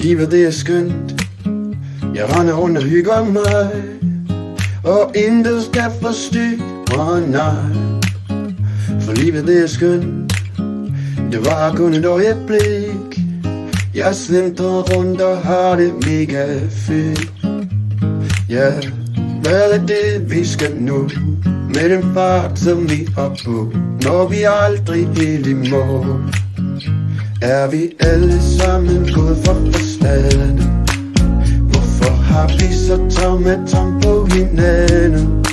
Livet det er skønt. Jeg render rundt og hygger mig, og intet skal forstyrre, nej. For livet det er skønt. Det var kun et øjeblik. Jeg slentrer rundt og har det mega fedt. Ja, hvad er det vi skal nu? Med den fart som vi har på, når vi aldrig helt i mål. Er vi alle sammen gået for forstanden? Hvorfor har vi så tom på hinanden?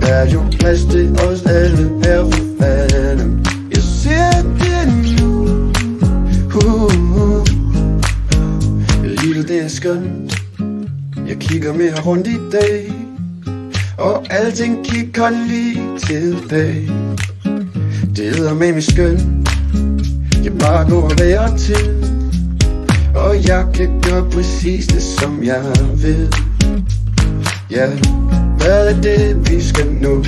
Der er jo plads til os alle her for fanden. Jeg ser det nu. Livet det er skønt. Jeg kigger mere rundt i dag, og alting kigger lige tilbage. Det er med mig skønt. Jeg bare går og være til, og jeg kan gøre præcis det som jeg vil. Ja, hvad er det vi skal nå?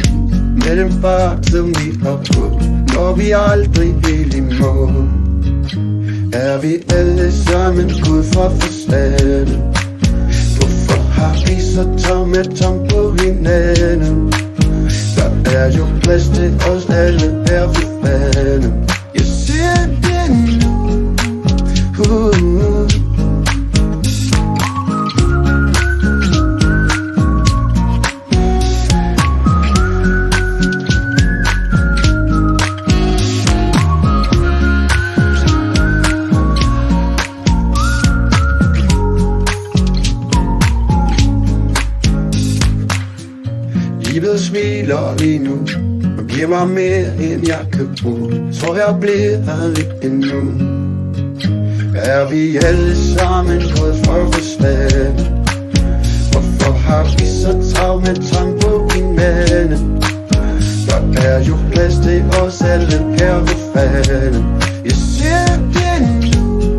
Med den fart som vi har på, når vi aldrig helt i mål. Er vi alle sammen gået fra forstanden? Hvorfor har vi så tom på hinanden? Der er jo plads til os alle her for fanden. Jeg ser det nu. Livet smiler lige nu og giver mig mere end jeg kan bruge. Tror jeg bliver lidt endnu. Er vi alle sammen gået for forstand? Hvorfor har vi så travlt med tom på hinanden? Der er jo plads til os alle her ved fanden. Jeg ser det nu.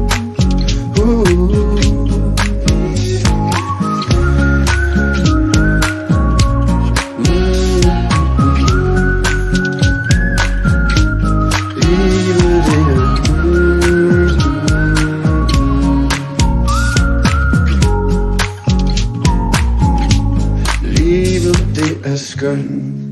Livet det er skønt.